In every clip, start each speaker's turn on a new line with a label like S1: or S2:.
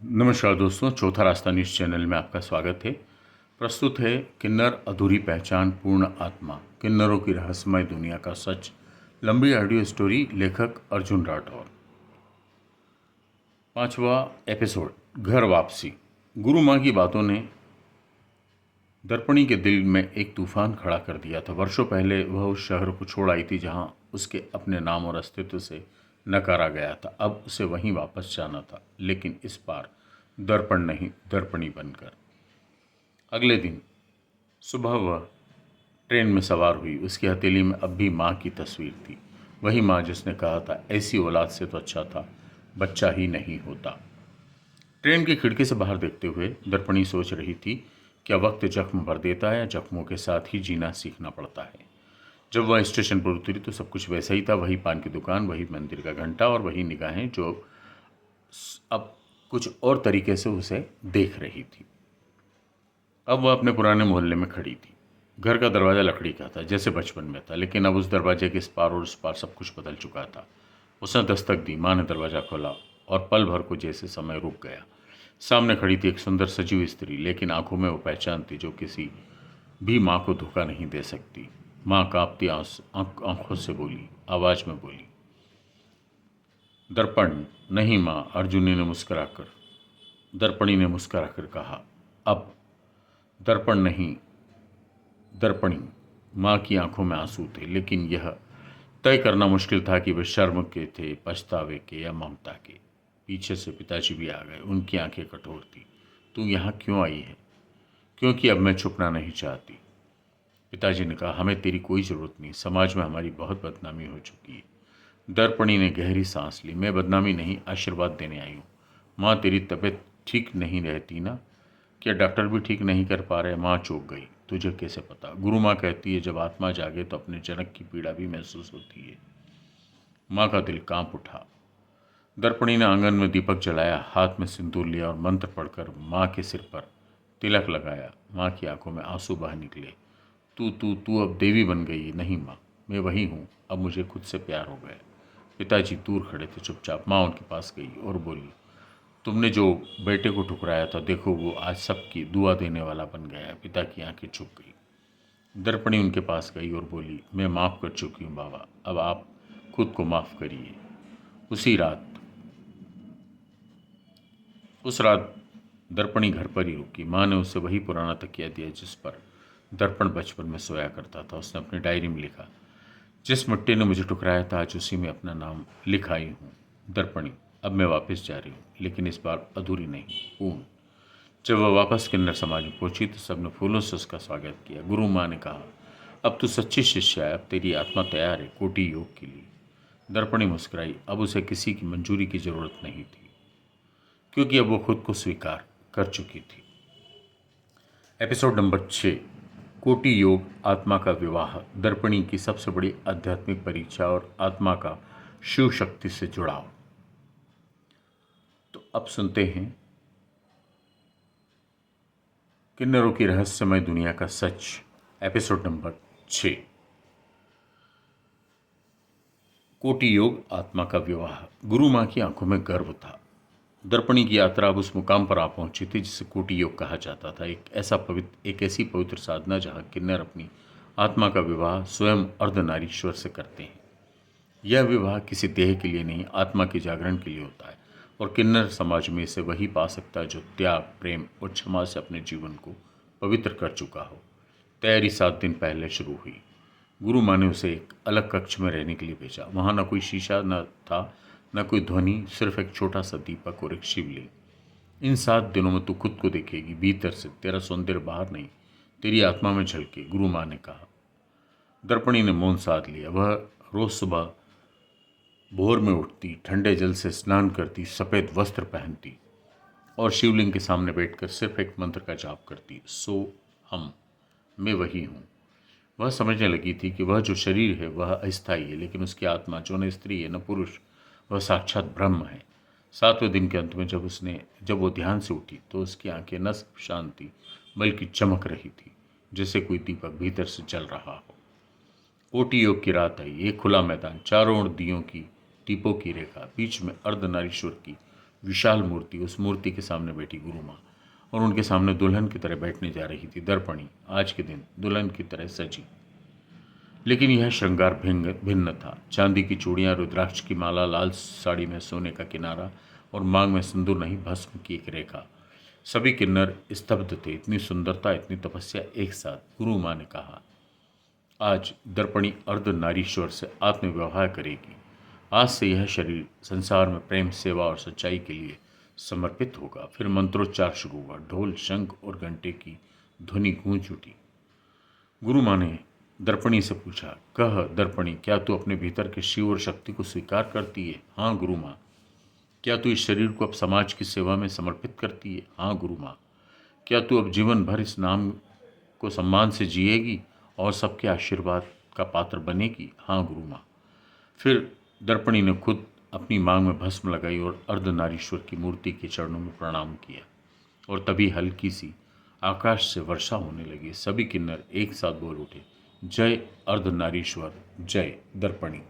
S1: नमस्कार दोस्तों, चौथा रास्ता न्यूज़ चैनल में आपका स्वागत है। प्रस्तुत है किन्नर अधूरी पहचान पूर्ण आत्मा, किन्नरों की रहस्यमय दुनिया का सच। लंबी ऑडियो स्टोरी, लेखक अर्जुन राठौर। 5वां एपिसोड, घर वापसी। गुरु माँ की बातों ने दर्पणी के दिल में एक तूफान खड़ा कर दिया था। वर्षों पहले वह उस शहर को छोड़ आई थी जहाँ उसके अपने नाम और अस्तित्व से नकारा गया था। अब उसे वहीं वापस जाना था, लेकिन इस बार दर्पण नहीं, दर्पणी बनकर। अगले दिन सुबह वह ट्रेन में सवार हुई। उसकी हथेली में अब भी माँ की तस्वीर थी, वही माँ जिसने कहा था, ऐसी औलाद से तो अच्छा था बच्चा ही नहीं होता। ट्रेन की खिड़की से बाहर देखते हुए दर्पणी सोच रही थी, क्या वक्त जख्म भर देता है या जख्मों के साथ ही जीना सीखना पड़ता है। जब वह स्टेशन पर उतरी तो सब कुछ वैसा ही था। वही पान की दुकान, वही मंदिर का घंटा और वही निगाहें जो अब कुछ और तरीके से उसे देख रही थी। अब वह अपने पुराने मोहल्ले में खड़ी थी। घर का दरवाज़ा लकड़ी का था, जैसे बचपन में था, लेकिन अब उस दरवाजे के इस पार और उस पार सब कुछ बदल चुका था। उसने दस्तक दी, माँ ने दरवाज़ा खोला और पल भर को जैसे समय रुक गया। सामने खड़ी थी एक सुंदर सजी हुई स्त्री, लेकिन आंखों में वो पहचान थी जो किसी भी माँ को धोखा नहीं दे सकती। माँ कांपती आंखों से बोली, आवाज़ में बोली, दर्पण। नहीं माँ, अर्जुनी ने मुस्कुराकर दर्पणी ने मुस्कुराकर कहा। अब दर्पण नहीं, दर्पणी। माँ की आंखों में आंसू थे, लेकिन यह तय करना मुश्किल था कि वे शर्म के थे, पछतावे के या ममता के। पीछे से पिताजी भी आ गए। उनकी आंखें कठोर थी। तू यहाँ क्यों आई है? क्योंकि अब मैं छुपना नहीं चाहती। पिताजी ने कहा, हमें तेरी कोई ज़रूरत नहीं, समाज में हमारी बहुत बदनामी हो चुकी है। दर्पणी ने गहरी सांस ली। मैं बदनामी नहीं, आशीर्वाद देने आई हूँ। माँ, तेरी तबीयत ठीक नहीं रहती ना? क्या डॉक्टर भी ठीक नहीं कर पा रहे? माँ चौंक गई। तुझे कैसे पता? गुरु माँ कहती है, जब आत्मा जागे तो अपने जनक की पीड़ा भी महसूस होती है। माँ का दिल कांप उठा। दर्पणी ने आंगन में दीपक जलाया, हाथ में सिंदूर लिया और मंत्र पढ़कर माँ के सिर पर तिलक लगाया। माँ की आंखों में आंसू बह निकले। तू तू तू अब देवी बन गई है। नहीं माँ, मैं वही हूँ, अब मुझे खुद से प्यार हो गया। पिताजी दूर खड़े थे चुपचाप। माँ उनके पास गई और बोली, तुमने जो बेटे को ठुकराया था, देखो वो आज सबकी दुआ देने वाला बन गया है। पिता की आंखें झुक गई। दर्पणी उनके पास गई और बोली, मैं माफ़ कर चुकी हूँ बाबा, अब आप खुद को माफ़ करिए। उसी रात उस रात दर्पणी घर पर ही रुकी। माँ ने उसे वही पुराना तकिया दिया जिस पर दर्पण बचपन में सोया करता था। उसने अपनी डायरी में लिखा, जिस मिट्टी ने मुझे ठुकराया था, आज उसी में अपना नाम लिखाई हूँ। दर्पणी, अब मैं वापस जा रही हूँ, लेकिन इस बार अधूरी नहीं, पूर्ण। जब वह वापस किन्नर समाज में पहुंची तो सबने फूलों से उसका स्वागत किया। गुरु माँ ने कहा, अब तू सच्ची शिष्या है, अब तेरी आत्मा तैयार है कोटि योग के लिए। दर्पणी मुस्कुराई। अब उसे किसी की मंजूरी की जरूरत नहीं थी, क्योंकि अब वो खुद को स्वीकार कर चुकी थी। एपिसोड नंबर 6, कोटि योग, आत्मा का विवाह। दर्पणी की सबसे बड़ी आध्यात्मिक परीक्षा और आत्मा का शिव शक्ति से जुड़ाव। तो अब सुनते हैं किन्नरों की रहस्यमय दुनिया का सच, एपिसोड नंबर 6, कोटि योग, आत्मा का विवाह। गुरु माँ की आंखों में गर्व था। दर्पणी की यात्रा अब उस मुकाम पर आ पहुंची थी जिसे कोटि योग कहा जाता था। एक ऐसी पवित्र साधना जहाँ किन्नर अपनी आत्मा का विवाह स्वयं अर्धनारीश्वर से करते हैं। यह विवाह किसी देह के लिए नहीं, आत्मा के जागरण के लिए होता है, और किन्नर समाज में इसे वही पा सकता है जो त्याग, प्रेम और क्षमा से अपने जीवन को पवित्र कर चुका हो। तैयारी 7 दिन पहले शुरू हुई। गुरु माँ ने उसे एक अलग कक्ष में रहने के लिए भेजा। वहाँ न कोई शीशा न था, न कोई ध्वनि, सिर्फ एक छोटा सा दीपक और एक शिवलिंग। इन 7 दिनों में तू खुद को देखेगी, भीतर से, तेरा सौंदर्य बाहर नहीं, तेरी आत्मा में झलके, गुरु माँ ने कहा। दर्पणी ने मौन साध लिया। वह रोज सुबह भोर में उठती, ठंडे जल से स्नान करती, सफ़ेद वस्त्र पहनती और शिवलिंग के सामने बैठकर सिर्फ एक मंत्र का जाप करती, सो हम, मैं वही हूँ। वह समझने लगी थी कि वह जो शरीर है वह अस्थायी है, लेकिन उसकी आत्मा, जो न स्त्री है न पुरुष, वह साक्षात ब्रह्म है। 7वें दिन के अंत में जब वो ध्यान से उठी तो उसकी आंखें न सिर्फ शांत थी, बल्कि चमक रही थी, जैसे कोई दीपक भीतर से जल रहा हो। कोटि योग की रात आई। एक खुला मैदान, चारों ओर दियों की, दीपों की रेखा, बीच में अर्धनारीश्वर की विशाल मूर्ति, उस मूर्ति के सामने बैठी गुरु माँ और उनके सामने दुल्हन की तरह बैठने जा रही थी दर्पणी, आज के दिन दुल्हन की तरह सजी। लेकिन यह श्रृंगार भिन्न भिन्न था। चांदी की चूड़ियाँ, रुद्राक्ष की माला, लाल साड़ी में सोने का किनारा और मांग में सिंदूर नहीं, भस्म की एक रेखा। सभी किन्नर स्तब्ध थे। इतनी सुंदरता, इतनी तपस्या एक साथ। गुरु माँ ने कहा, आज दर्पणी अर्ध नारीश्वर से आत्मविवाह करेगी। आज से यह शरीर संसार में प्रेम, सेवा और सच्चाई के लिए समर्पित होगा। फिर मंत्रोच्चार शुरू हुआ। ढोल, शंख और घंटे की ध्वनि गूंज उठी। गुरु माँ ने दर्पणी से पूछा, कह दर्पणी, क्या तू अपने भीतर के शिव और शक्ति को स्वीकार करती है? हाँ गुरु माँ। क्या तू इस शरीर को अब समाज की सेवा में समर्पित करती है? हाँ गुरु माँ। क्या तू अब जीवन भर इस नाम को सम्मान से जिएगी और सबके आशीर्वाद का पात्र बनेगी? हाँ गुरु माँ। फिर दर्पणी ने खुद अपनी मांग में भस्म लगाई और अर्धनारीश्वर की मूर्ति के चरणों में प्रणाम किया और तभी हल्की सी आकाश से वर्षा होने लगी। सभी किन्नर एक साथ बोल उठे, जय अर्धनारीश्वर, जय दर्पणी।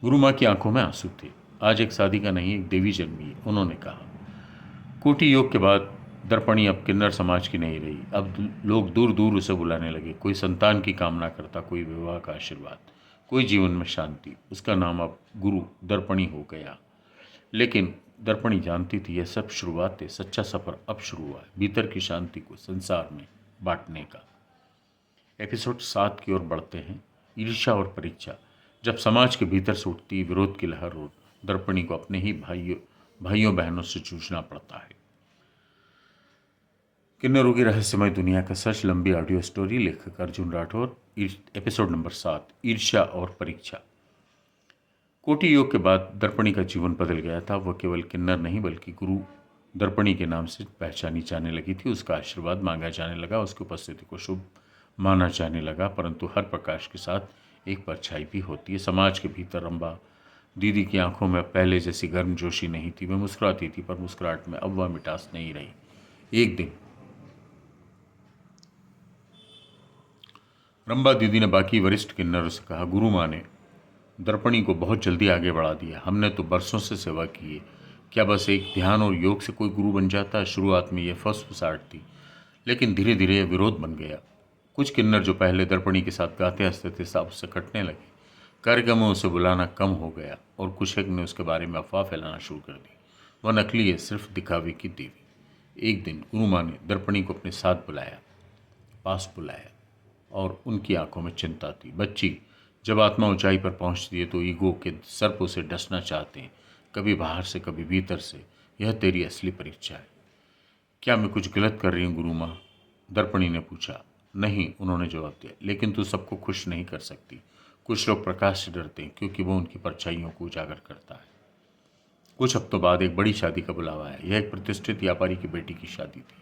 S1: गुरु माँ की आंखों में आंसू थे। आज एक शादी का नहीं, एक देवी जन्मी है, उन्होंने कहा। कोटि योग के बाद दर्पणी अब किन्नर समाज की नहीं रही। अब लोग दूर दूर उसे बुलाने लगे। कोई संतान की कामना करता, कोई विवाह का आशीर्वाद, कोई जीवन में शांति। उसका नाम अब गुरु दर्पणी हो गया। लेकिन दर्पणी जानती थी यह सब शुरुआत है। सच्चा सफर अब शुरू हुआ है, भीतर की शांति को संसार में बांटने का। एपिसोड 7 की ओर बढ़ते हैं। ईर्ष्या और परीक्षा। जब समाज के भीतर से उठती विरोध की लहर और दर्पणी को अपने ही भाइयों बहनों से जूझना पड़ता है। किन्नरों की रहस्यमय दुनिया का सच, लंबी ऑडियो स्टोरी, लेखक अर्जुन राठौर। एपिसोड नंबर 7, ईर्ष्या और परीक्षा। कोटि योग के बाद दर्पणी का जीवन बदल गया था। वह केवल किन्नर नहीं बल्कि गुरु दर्पणी के नाम से पहचानी जाने लगी थी। उसका आशीर्वाद मांगा जाने लगा, उसकी उपस्थिति को शुभ माना जाने लगा। परंतु हर प्रकाश के साथ एक परछाई भी होती है। समाज के भीतर रंबा दीदी की आंखों में पहले जैसी गर्मजोशी नहीं थी। वह मुस्कुराती थी, पर मुस्कुराहट में अब वह मिठास नहीं रही। एक दिन रंबा दीदी ने बाकी वरिष्ठ किन्नरों से कहा, गुरु माँ ने दर्पणी को बहुत जल्दी आगे बढ़ा दिया। हमने तो बरसों से सेवा की है। क्या बस एक ध्यान और योग से कोई गुरु बन जाता? शुरुआत में यह फुसफुसाहट थी, लेकिन धीरे धीरे यह विरोध बन गया। कुछ किन्नर जो पहले दर्पणी के साथ गाते हंसते थे, सब उससे कटने लगे। कार्यक्रम में उसे बुलाना कम हो गया और कुछ एक ने उसके बारे में अफवाह फैलाना शुरू कर दी। वह नकली है, सिर्फ दिखावे की देवी। एक दिन गुरु माँ ने दर्पणी को अपने साथ पास बुलाया और उनकी आंखों में चिंता थी। बच्ची, जब आत्मा ऊंचाई पर पहुंचती है तो ईगो के सर्प उसे डसना चाहते हैं, कभी बाहर से कभी भीतर से। यह तेरी असली परीक्षा है। क्या मैं कुछ गलत कर रही हूँ गुरु माँ? दर्पणी ने पूछा। नहीं, उन्होंने जवाब दिया, लेकिन तू सबको खुश नहीं कर सकती। कुछ लोग प्रकाश से डरते हैं क्योंकि वो उनकी परछाइयों को उजागर करता है। कुछ हफ्तों बाद एक बड़ी शादी का बुलावा है। यह एक प्रतिष्ठित व्यापारी की बेटी की शादी थी।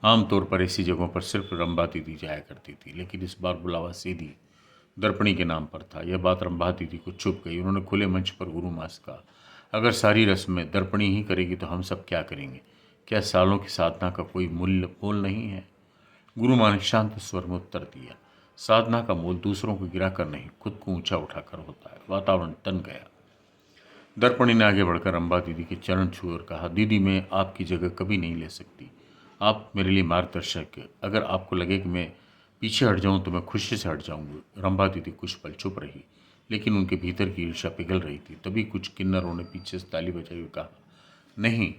S1: आमतौर पर ऐसी जगहों पर सिर्फ रंबा दीदी जाया करती थी, लेकिन इस बार बुलावा सीधी दर्पणी के नाम पर था। यह बात रंभा दीदी को चुभ गई। उन्होंने खुले मंच पर गुरु माँ से कहा, अगर सारी रस्में दर्पणी ही करेगी तो हम सब क्या करेंगे? क्या सालों की साधना का कोई मोल नहीं है? गुरु माँ ने शांत स्वर में उत्तर दिया, साधना का मोल दूसरों को गिराकर नहीं, खुद को ऊंचा उठाकर होता है। वातावरण तन गया। दर्पणी ने आगे बढ़कर रंभा दीदी के चरण छुए और कहा, दीदी, मैं आपकी जगह कभी नहीं ले सकती। आप मेरे लिए मार्गदर्शक है। अगर आपको लगे कि मैं पीछे हट जाऊं तो मैं खुशी से हट जाऊंगी। रंभा दीदी कुछ पल चुप रही, लेकिन उनके भीतर की ईर्ष्या पिघल रही थी। तभी कुछ किन्नरों ने पीछे से ताली बजाई और कहा, नहीं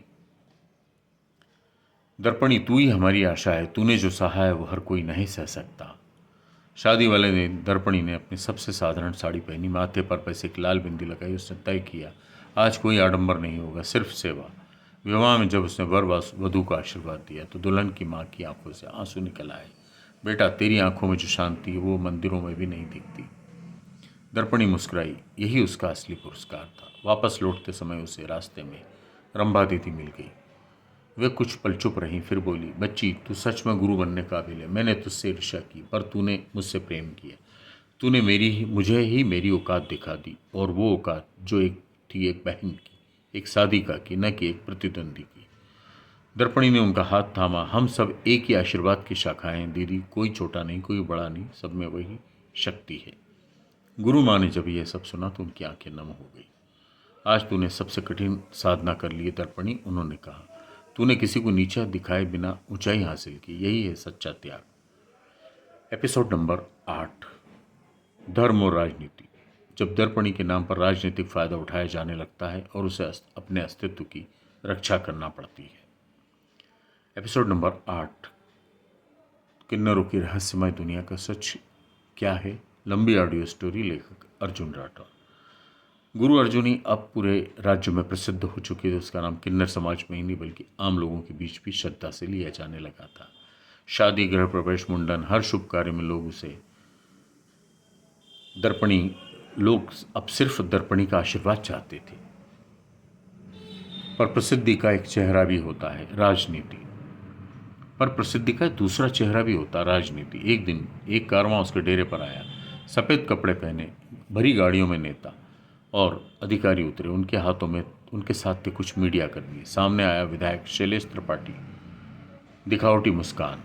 S1: दर्पणी, तू ही हमारी आशा है। तूने जो सहा है वो हर कोई नहीं सह सकता। शादी वाले दिन दर्पणी ने अपनी सबसे साधारण साड़ी पहनी, माथे पर पैसे की लाल बिंदी लगाई। उसने तय किया, आज कोई आडंबर नहीं होगा, सिर्फ सेवा। विवाह में जब उसने वर वधू को आशीर्वाद दिया तो दुल्हन की माँ की आंखों से आंसू निकल आए। बेटा, तेरी आंखों में जो शांति है वो मंदिरों में भी नहीं दिखती। दर्पणी मुस्कुराई। यही उसका असली पुरस्कार था। वापस लौटते समय उसे रास्ते में रंभा दीदी मिल गई। वे कुछ पल चुप रहीं, फिर बोली, बच्ची, तू सच में गुरु बनने काबिल है। मैंने तुझसे ईर्ष्या की, पर तूने मुझसे प्रेम किया। तूने मुझे ही मेरी औकात दिखा दी, और वो औकात जो एक थी एक बहन की, एक साधिका की, न कि एक प्रतिद्वंदी की। दर्पणी ने उनका हाथ थामा। हम सब एक ही आशीर्वाद की शाखाएं हैं दीदी, कोई छोटा नहीं, कोई बड़ा नहीं, सब में वही शक्ति है। गुरु माँ ने जब यह सब सुना तो उनकी आंखें नम हो गई। आज तूने सबसे कठिन साधना कर ली है दर्पणी, उन्होंने कहा। तूने किसी को नीचा दिखाए बिना ऊंचाई हासिल की, यही है सच्चा त्याग। एपिसोड नंबर 8, धर्म और राजनीति। जब दर्पणी के नाम पर राजनीतिक फायदा उठाया जाने लगता है और उसे अपने अस्तित्व की रक्षा करना पड़ती है। एपिसोड नंबर 8, किन्नरों की रहस्यमय दुनिया का सच क्या है। लंबी ऑडियो स्टोरी, लेखक अर्जुन राठौर। गुरु अर्जुनी अब पूरे राज्य में प्रसिद्ध हो चुकी है। उसका नाम किन्नर समाज में ही नहीं बल्कि आम लोगों के बीच भी श्रद्धा से लिया जाने लगा था। शादी, गृह प्रवेश, मुंडन, हर शुभ कार्य में लोग उसे दर्पणी लोग अब सिर्फ दर्पणी का आशीर्वाद चाहते थे। पर प्रसिद्धि का एक चेहरा भी होता है, राजनीति। पर प्रसिद्धि का दूसरा चेहरा भी होता है, राजनीति। एक दिन एक कारवां उसके डेरे पर आया। सफ़ेद कपड़े पहने भरी गाड़ियों में नेता और अधिकारी उतरे। उनके हाथों में उनके साथ थे कुछ मीडिया कर्मी। सामने आया विधायक शैलेश त्रिपाठी, दिखावटी मुस्कान।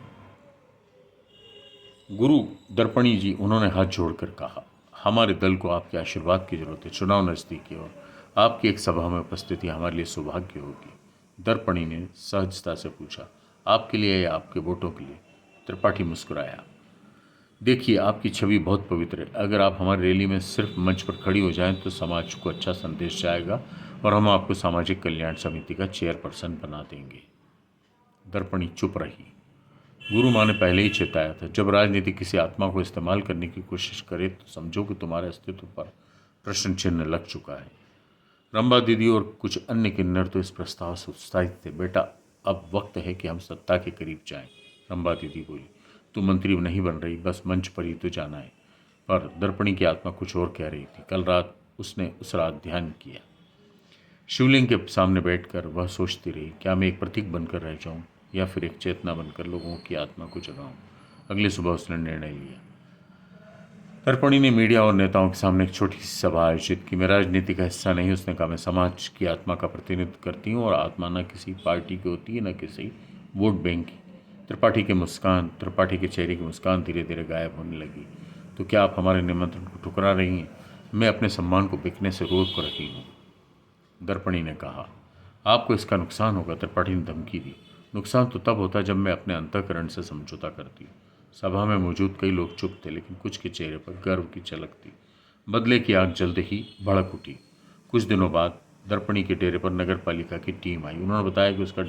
S1: गुरु दर्पणी जी, उन्होंने हाथ जोड़कर कहा, हमारे दल को आपके आशीर्वाद की जरूरत है। चुनाव नज़दीक है और आपकी एक सभा में उपस्थिति हमारे लिए सौभाग्य होगी। दर्पणी ने सहजता से पूछा, आपके लिए या आपके वोटों के लिए? त्रिपाठी मुस्कुराया, देखिए, आपकी छवि बहुत पवित्र है। अगर आप हमारी रैली में सिर्फ मंच पर खड़ी हो जाएं तो समाज को अच्छा संदेश जाएगा और हम आपको सामाजिक कल्याण समिति का चेयरपर्सन बना देंगे। दर्पणी चुप रही। गुरु माँ ने पहले ही चेताया था, जब राजनीति किसी आत्मा को इस्तेमाल करने की कोशिश करे तो समझो कि तुम्हारे अस्तित्व पर प्रश्न चिन्ह लग चुका है। रंबा दीदी और कुछ अन्य किन्नर तो इस प्रस्ताव से उत्साहित थे। बेटा, अब वक्त है कि हम सत्ता के करीब जाएं। रंबा दीदी बोली, तू मंत्री नहीं बन रही, बस मंच पर ही तो जाना है। पर दर्पणी की आत्मा कुछ और कह रही थी। कल रात उसने उस रात ध्यान किया। शिवलिंग के सामने बैठकर वह सोचती रही, क्या मैं एक प्रतीक बनकर रह जाऊं या फिर एक चेतना बनकर लोगों की आत्मा को जगाऊं। अगली सुबह उसने निर्णय लिया। दर्पणी ने मीडिया और नेताओं के सामने एक छोटी सी सभा आयोजित की। मैं राजनीति का हिस्सा नहीं, उसने कहा, मैं समाज की आत्मा का प्रतिनिधित्व करती हूँ और आत्मा न किसी पार्टी की होती है न किसी वोट बैंक की। त्रिपाठी के चेहरे की मुस्कान धीरे धीरे गायब होने लगी। तो क्या आप हमारे निमंत्रण को ठुकरा रही हैं? मैं अपने सम्मान को बिकने से रोक रही हूँ, दर्पणी ने कहा। आपको इसका नुकसान होगा, त्रिपाठी ने धमकी दी। नुकसान तो तब होता जब मैं अपने अंतःकरण से समझौता करती। सभा में मौजूद कई लोग चुप थे, लेकिन कुछ के चेहरे पर गर्व की झलक थी। बदले की आग जल्द ही भड़क उठी। कुछ दिनों बाद दर्पणी के डेरे पर नगर पालिका की टीम आई। उन्होंने बताया कि उसका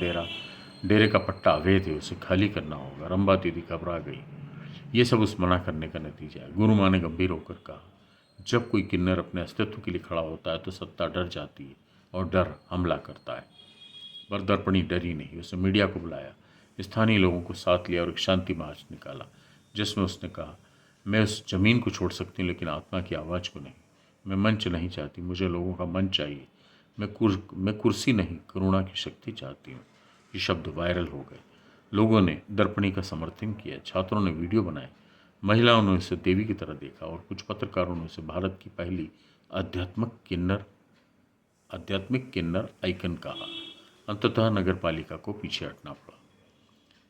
S1: डेरे का पट्टा अवैध है, उसे खाली करना होगा। रंबा दीदी घबरा गई। ये सब उस मना करने का नतीजा है, गुरु माँ ने गंभीर होकर कहा। जब कोई किन्नर अपने अस्तित्व के लिए खड़ा होता है तो सत्ता डर जाती है और डर हमला करता है। पर दर्पणी डरी नहीं। उसने मीडिया को बुलाया, स्थानीय लोगों को साथ लिया और एक शांति मार्च निकाला, जिसमें उसने कहा, मैं उस जमीन को छोड़ सकती हूँ लेकिन आत्मा की आवाज़ को नहीं। मैं मंच नहीं चाहती, मुझे लोगों का मन चाहिए। मैं कुर्सी नहीं, करुणा की शक्ति चाहती हूँ। ये शब्द वायरल हो गए। लोगों ने दर्पणी का समर्थन किया, छात्रों ने वीडियो बनाए, महिलाओं ने उसे देवी की तरह देखा और कुछ पत्रकारों ने उसे भारत की पहली आध्यात्मिक किन्नर आइकन कहा। अंततः नगर पालिका को पीछे हटना पड़ा।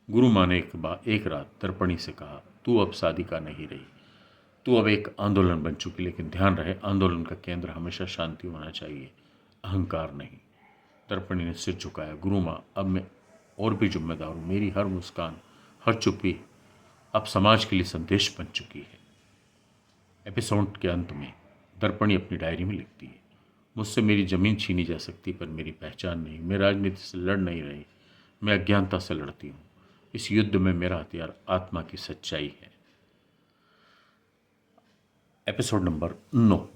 S1: गुरु माँ ने एक रात दर्पणी से कहा, तू अब साधिका नहीं रही, तू अब एक आंदोलन बन चुकी। लेकिन ध्यान रहे, आंदोलन का केंद्र हमेशा शांति होना चाहिए, अहंकार नहीं। दर्पणी ने सिर झुकाया, गुरु माँ, अब मैं और भी जिम्मेदार हूँ। मेरी हर मुस्कान, हर चुप्पी अब समाज के लिए संदेश बन चुकी है। एपिसोड के अंत में दर्पणी अपनी डायरी में लिखती है, मुझसे मेरी ज़मीन छीनी जा सकती पर मेरी पहचान नहीं। मैं राजनीति से लड़ नहीं रही, मैं अज्ञानता से लड़ती हूँ। इस युद्ध में मेरा हथियार आत्मा की सच्चाई है। एपिसोड नंबर 9,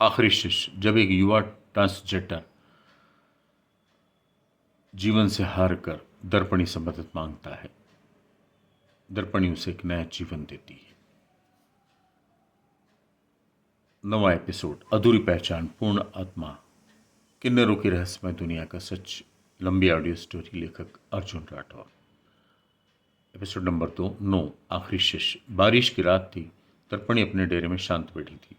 S1: आखिरी शिष्य। जब एक युवा ट्रांसजेंडर जीवन से हार कर दर्पणी से मदद मांगता है, दर्पणी उसे एक नया जीवन देती है। 9वां एपिसोड, अधूरी पहचान, पूर्ण आत्मा, किन्नरों की रहस्यमय दुनिया का सच। लंबी ऑडियो स्टोरी, लेखक अर्जुन राठौर। एपिसोड नंबर 9, आखिरी शिष्य। बारिश की रात थी। दर्पणी अपने डेरे में शांत बैठी थी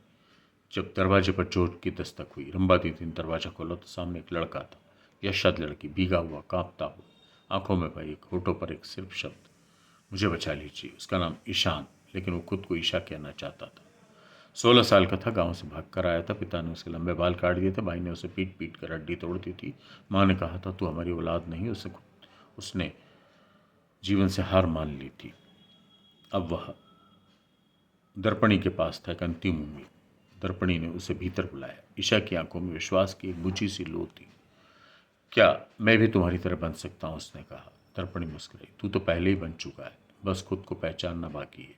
S1: जब दरवाजे पर जोर की दस्तक हुई। रंबा दीदी ने दरवाजा खोला तो सामने एक लड़का था, यशद लड़की, भीगा हुआ, कांपता हुआ, आंखों में भय, होठों पर एक सिर्फ शब्द, मुझे बचा लीजिए। उसका नाम ईशान, लेकिन वो खुद को ईशा कहना चाहता था। 16 साल का था, गांव से भाग कर आया था। पिता ने उसके लंबे बाल काट दिए थे, भाई ने उसे पीट पीट कर हड्डी तोड़ दी थी। माँ ने कहा था, तू हमारी औलाद नहीं। उसने जीवन से हार मान ली थी। अब वह दर्पणी के पास था, एक अंतिम उम्मीद। दर्पणी ने उसे भीतर बुलाया। ईशा की आंखों में विश्वास की एक बुझी सी लो थी। क्या मैं भी तुम्हारी तरह बन सकता हूँ? उसने कहा। दर्पणी मुस्कुराई। तू तो पहले ही बन चुका है, बस खुद को पहचानना बाकी है।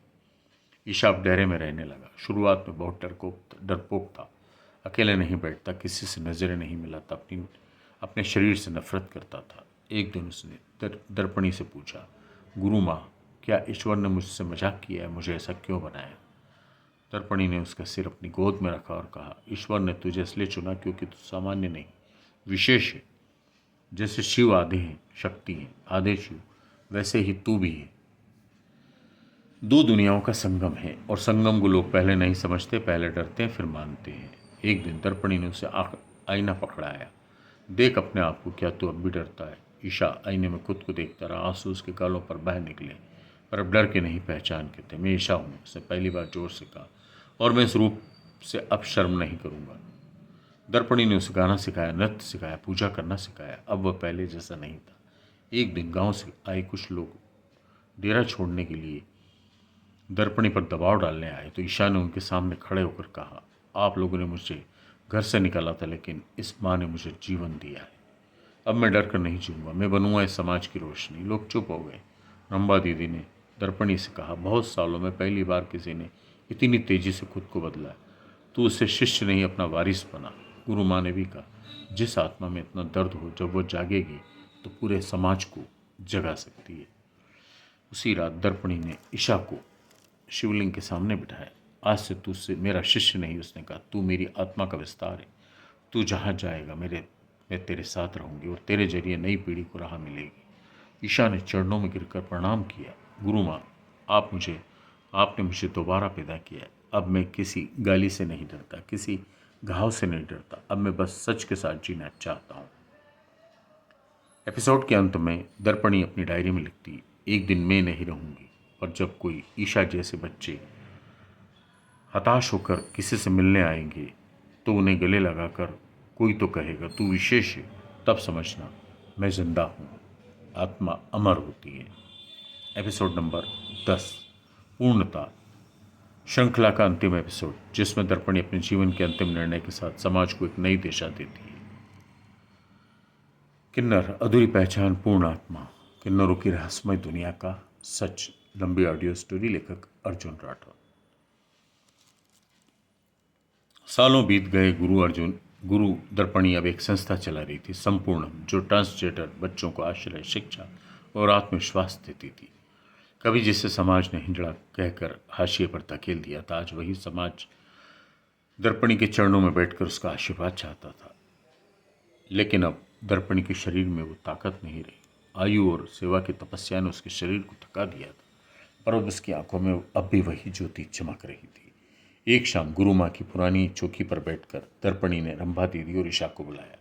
S1: ईशा अब डेरे में रहने लगा। शुरुआत में बहुत डरपोक था। अकेले नहीं बैठता, किसी से नजरें नहीं मिलाता, अपने शरीर से नफरत करता था। एक दिन उसने दर्पणी से पूछा, गुरु माँ, क्या ईश्वर ने मुझसे मजाक किया है? मुझे ऐसा क्यों बनाया? दर्पणी ने उसका सिर अपनी गोद में रखा और कहा, ईश्वर ने तुझे इसलिए चुना क्योंकि तू सामान्य नहीं, विशेष है। जैसे शिव आधे हैं, शक्ति है, आधे शिव, वैसे ही तू भी है। दो दुनियाओं का संगम है, और संगम को लोग पहले नहीं समझते, पहले डरते हैं, फिर मानते हैं। एक दिन दर्पणी ने उसे आईना पकड़ाया। देख अपने आप को, क्या तू अब भी डरता है? ईशा आईने में खुद को देखता रहा। आंसू उसके गालों पर बह निकले, पर अब डर के नहीं, पहचान के थे। मैं ईशा हूँ, उसने पहली बार जोर से कहा, और मैं इस रूप से अब शर्म नहीं करूँगा। दर्पणी ने उसे गाना सिखाया, नृत्य सिखाया, पूजा करना सिखाया। अब वह पहले जैसा नहीं था। एक दिन गांव से आए कुछ लोग डेरा छोड़ने के लिए दर्पणी पर दबाव डालने आए, तो ईशा ने उनके सामने खड़े होकर कहा, आप लोगों ने मुझे घर से निकाला था, लेकिन इस माँ ने मुझे जीवन दिया है। अब मैं डर कर नहीं जीऊँगा, मैं बनूंगा इस समाज की रोशनी। लोग चुप हो गए। रंबा दीदी ने दर्पणी से कहा, बहुत सालों में पहली बार किसी ने इतनी तेजी से खुद को बदला। तू उससे शिष्य नहीं, अपना वारिस बना। गुरु माँ ने भी कहा, जिस आत्मा में इतना दर्द हो, जब वो जागेगी तो पूरे समाज को जगा सकती है। उसी रात दर्पणी ने ईशा को शिवलिंग के सामने बिठाया। आज से तू से मेरा शिष्य नहीं, उसने कहा, तू मेरी आत्मा का विस्तार है। तू जहाँ जाएगा मैं तेरे साथ रहूंगी, और तेरे जरिए नई पीढ़ी को राह मिलेगी। ईशा ने चरणों में गिरकर प्रणाम किया। गुरु माँ, आपने मुझे दोबारा पैदा किया है। अब मैं किसी गाली से नहीं डरता, किसी घाव से नहीं डरता। अब मैं बस सच के साथ जीना चाहता हूँ। एपिसोड के अंत में दर्पणी अपनी डायरी में लिखती, एक दिन मैं नहीं रहूंगी, और जब कोई ईशा जैसे बच्चे हताश होकर किसी से मिलने आएंगे, तो उन्हें गले लगाकर कोई तो कहेगा, तू विशेष है, तब समझना मैं जिंदा हूँ। आत्मा अमर होती है। एपिसोड नंबर 10, पूर्णता। श्रृंखला का अंतिम एपिसोड, जिसमें दर्पणी अपने जीवन के अंतिम निर्णय के साथ समाज को एक नई दिशा देती है। किन्नर, अधूरी पहचान, पूर्ण आत्मा। किन्नरों की रहस्यमय दुनिया का सच। लंबी ऑडियो स्टोरी, लेखक अर्जुन राठौर। सालों बीत गए। गुरु दर्पणी अब एक संस्था चला रही थी, संपूर्ण, जो ट्रांसजेंडर बच्चों को आश्रय, शिक्षा और आत्मविश्वास देती थी। कभी जिसे समाज ने हिंजड़ा कहकर हाशिए पर धकेल दिया था, आज वही समाज दर्पणी के चरणों में बैठकर उसका आशीर्वाद चाहता था। लेकिन अब दर्पणी के शरीर में वो ताकत नहीं रही। आयु और सेवा की तपस्या ने उसके शरीर को थका दिया था, पर अब उसकी आंखों में अब भी वही ज्योति चमक रही थी। एक शाम गुरु माँ की पुरानी चौकी पर बैठकर दर्पणी ने रंभा दीदी और ईशा को बुलाया।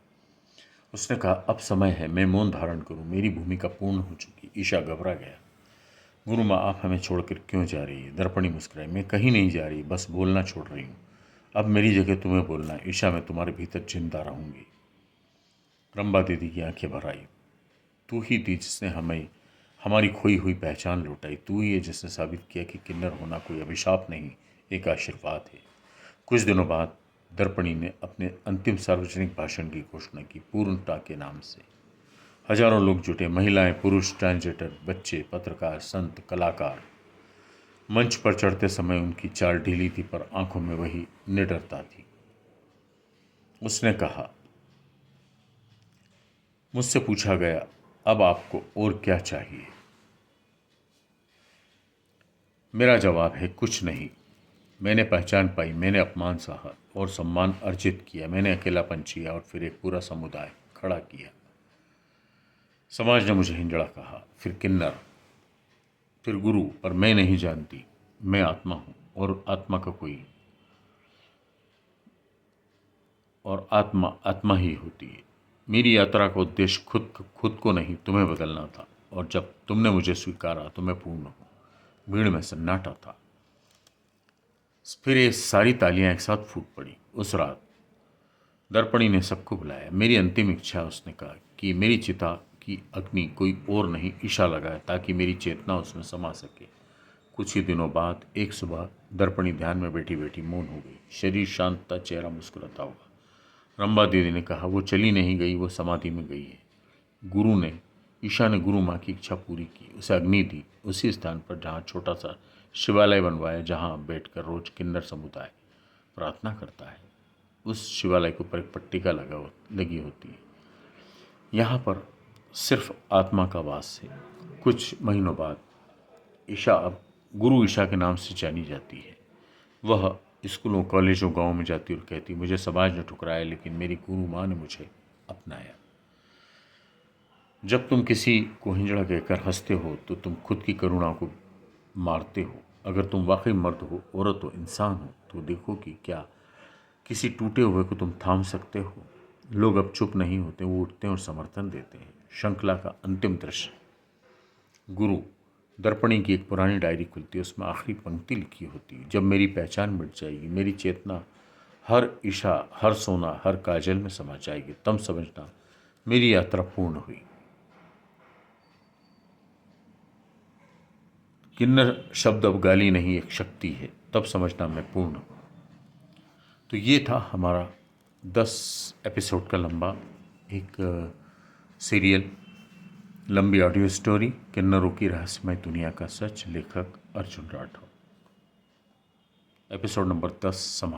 S1: उसने कहा, अब समय है मैं मौन धारण करूं, मेरी भूमिका पूर्ण हो चुकी। ईशा घबरा गया। गुरु माँ, आप हमें छोड़कर क्यों जा रही है? दर्पणी मुस्कुराई, मैं कहीं नहीं जा रही, बस बोलना छोड़ रही हूँ। अब मेरी जगह तुम्हें बोलना है। ईशा, मैं तुम्हारे भीतर जिंदा रहूंगी। रंभा दीदी की आंखें भर आई। तू ही थी जिसने हमें हमारी खोई हुई पहचान लौटाई। तू ही है जिसने साबित किया कि किन्नर होना कोई अभिशाप नहीं, एक आशीर्वाद है। कुछ दिनों बाद दर्पणी ने अपने अंतिम सार्वजनिक भाषण की घोषणा की, पूर्णता के नाम से। हजारों लोग जुटे, महिलाएं, पुरुष, ट्रांसजेंडर, बच्चे, पत्रकार, संत, कलाकार। मंच पर चढ़ते समय उनकी चाल ढीली थी, पर आंखों में वही निडरता थी। उसने कहा, मुझसे पूछा गया, अब आपको और क्या चाहिए? मेरा जवाब है, कुछ नहीं। मैंने पहचान पाई, मैंने अपमान सहा और सम्मान अर्जित किया। मैंने अकेलापन जिया और फिर एक पूरा समुदाय खड़ा किया। समाज ने मुझे हिंजड़ा कहा, फिर किन्नर, फिर गुरु, पर मैं नहीं जानती, मैं आत्मा हूँ, और आत्मा आत्मा ही होती है। मेरी यात्रा का उद्देश्य खुद को नहीं, तुम्हें बदलना था, और जब तुमने मुझे स्वीकारा तो मैं पूर्ण हूँ। भीड़ में सन्नाटा था। फिर ये सारी तालियां एक साथ फूट पड़ी। उस रात दर्पणी ने सबको बुलाया। मेरी अंतिम इच्छा, उसने कहा, कि मेरी चिता की अग्नि कोई और नहीं ईशा लगाए, ताकि मेरी चेतना उसमें समा सके। कुछ ही दिनों बाद एक सुबह दर्पणी ध्यान में बैठी बैठी मौन हो गई। शरीर शांत था, चेहरा मुस्कुराता हुआ। रंबा दीदी ने कहा, वो चली नहीं गई, वो समाधि में गई है। गुरु ने ईशा ने गुरु माँ की इच्छा पूरी की, उसे अग्नि दी, उसी स्थान पर जहाँ छोटा सा शिवालय बनवाया, जहाँ बैठकर रोज किन्नर समुदाय प्रार्थना करता है। उस शिवालय के ऊपर एक पट्टिका लगी होती है। यहाँ पर सिर्फ आत्मा का वास है। कुछ महीनों बाद ईशा अब गुरु ईशा के नाम से जानी जाती है। वह स्कूलों, कॉलेजों, गाँव में जाती और कहती, मुझे समाज ने ठुकराया, लेकिन मेरी गुरु माँ ने मुझे अपनाया। जब तुम किसी को हिंजड़ा कहकर हंसते हो तो तुम खुद की करुणा को मारते हो। अगर तुम वाकई मर्द हो, औरत हो, इंसान हो, तो देखो कि क्या किसी टूटे हुए को तुम थाम सकते हो। लोग अब चुप नहीं होते, वो उठते हैं और समर्थन देते हैं। श्रृंखला का अंतिम दृश्य। गुरु दर्पणी की एक पुरानी डायरी खुलती है, उसमें आखिरी पंक्ति लिखी होती है, जब मेरी पहचान मिट जाएगी, मेरी चेतना हर ईशा, हर सोना, हर काजल में समा जाएगी, तब समझना मेरी यात्रा पूर्ण हुई। किन्नर शब्द अब गाली नहीं, एक शक्ति है, तब समझना मैं पूर्ण हूँ। तो ये था हमारा 10 एपिसोड का लंबा एक सीरियल, लंबी ऑडियो स्टोरी, किन्नरों की रहस्यमय दुनिया का सच। लेखक अर्जुन राठौर। एपिसोड नंबर 10 समाप्त।